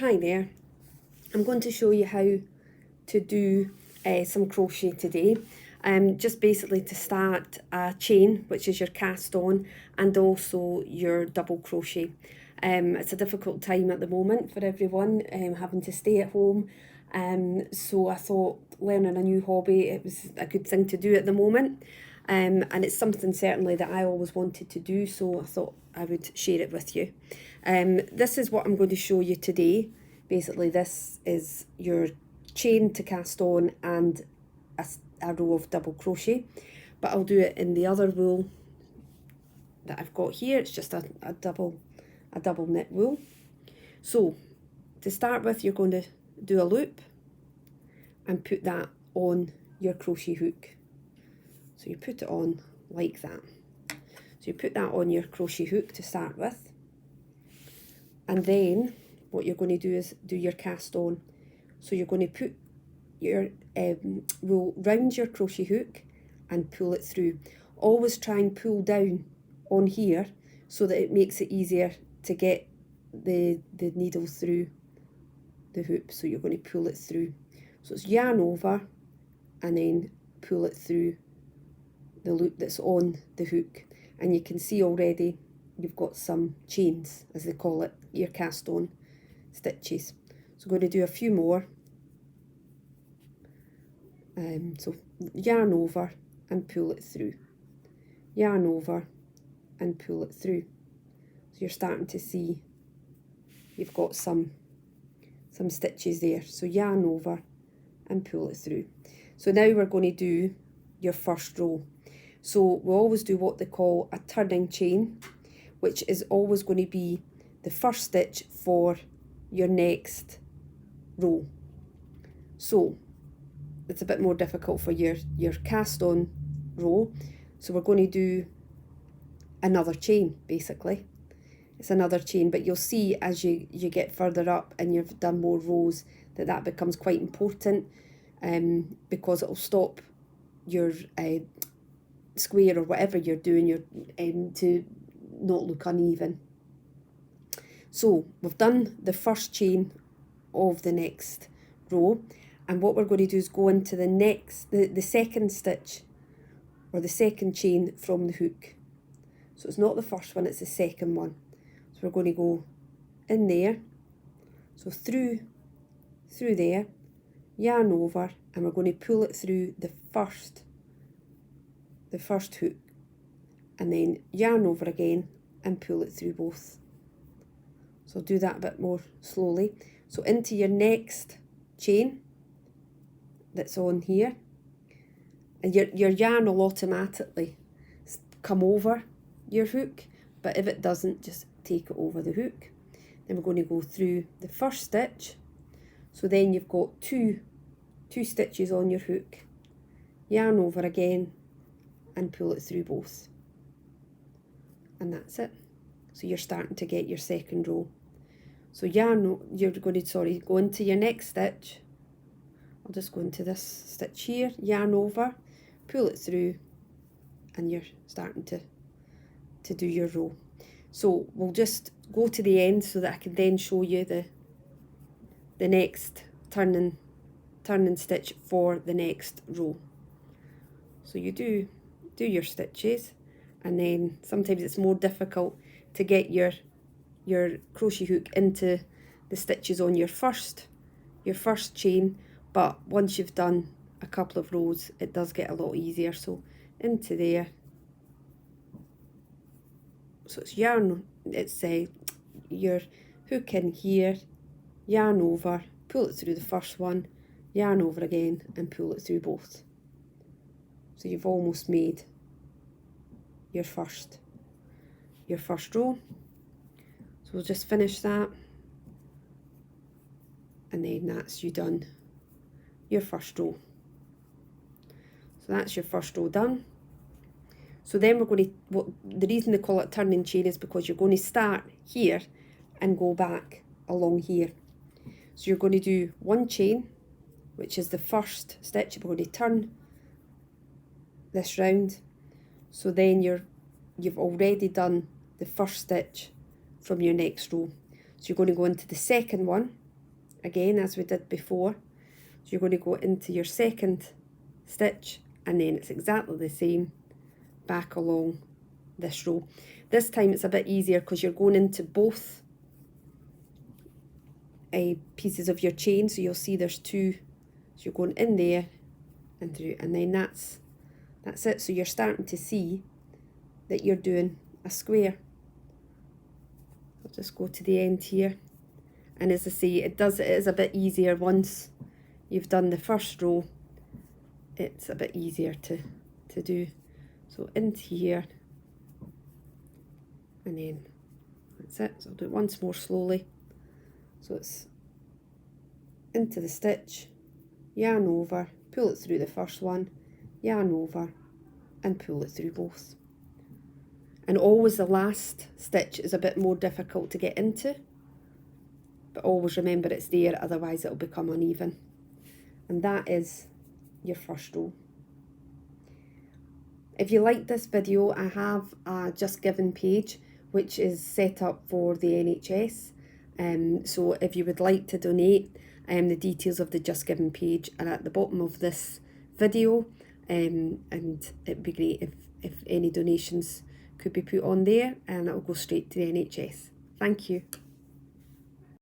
Hi there, I'm going to show you how to do some crochet today. Just basically to start a chain, which is your cast on, and also your double crochet. It's a difficult time at the moment for everyone, having to stay at home. So I thought learning a new hobby, it was a good thing to do at the moment. And it's something certainly that I always wanted to do, so I thought I would share it with you. This is what I'm going to show you today. Basically, this is your chain to cast on and a row of double crochet, but I'll do it in the other wool that I've got here. It's just a double knit wool. So to start with, you're going to do a loop and put that on your crochet hook. So you put it on like that. So you put that on your crochet hook to start with, and then what you're going to do is do your cast on. So you're going to put your wool round your crochet hook and pull it through. Always try and pull down on here so that it makes it easier to get the needle through the hoop. So you're going to pull it through. So it's yarn over and then pull it through the loop that's on the hook. And you can see already you've got some chains, as they call it, your cast on stitches. So I'm going to do a few more. So yarn over and pull it through, yarn over and pull it through. So you're starting to see you've got some stitches there. So yarn over and pull it through. So now we're going to do your first row. So we always do what they call a turning chain, which is always going to be the first stitch for your next row. So it's a bit more difficult for your cast on row. So we're going to do another chain, basically. It's another chain, but you'll see as you get further up and you've done more rows that becomes quite important, because it'll stop your square or whatever you're doing to not look uneven. So we've done the first chain of the next row, and what we're going to do is go into the second stitch or the second chain from the hook. So it's not the first one, it's the second one. So we're going to go in there, so through there, yarn over, and we're going to pull it through the first hook, and then yarn over again and pull it through both. So I'll do that a bit more slowly. So into your next chain that's on here, and your yarn will automatically come over your hook, but if it doesn't, just take it over the hook. Then we're going to go through the first stitch. So then you've got two stitches on your hook, yarn over again and pull it through both, and that's it. So you're starting to get your second row. So you're going to go into your next stitch. I'll just go into this stitch here, yarn over, pull it through, and you're starting to do your row. So we'll just go to the end so that I can then show you the next turning stitch for the next row. So you do your stitches, and then sometimes it's more difficult to get your crochet hook into the stitches on your first chain, but once you've done a couple of rows it does get a lot easier. So into there, so it's your hook in here, yarn over, pull it through the first one, yarn over again and pull it through both. So you've almost made your first row. So we'll just finish that, and then that's you done your first row. So that's your first row done. So then we're going to, the reason they call it turning chain is because you're going to start here and go back along here. So you're going to do one chain, which is the first stitch. We're going to turn this round. So then you've already done the first stitch from your next row. So you're going to go into the second one, again as we did before. So you're going to go into your second stitch, and then it's exactly the same back along this row. This time it's a bit easier because you're going into both pieces of your chain, so you'll see there's two, so you're going in there and through, and then that's it. So you're starting to see that you're doing a square. I'll just go to the end here, and as I say, it is a bit easier once you've done the first row. It's a bit easier to do. So into here, and then that's it. So I'll do it once more slowly. So it's into the stitch, yarn over, pull it through the first one, yarn over, and pull it through both. And always the last stitch is a bit more difficult to get into, but always remember it's there, otherwise it'll become uneven. And that is your first row. If you like this video, I have a Just Giving page which is set up for the NHS. So if you would like to donate, the details of the Just Giving page are at the bottom of this video, and it'd be great if any donations could be put on there, and it'll go straight to the NHS. Thank you.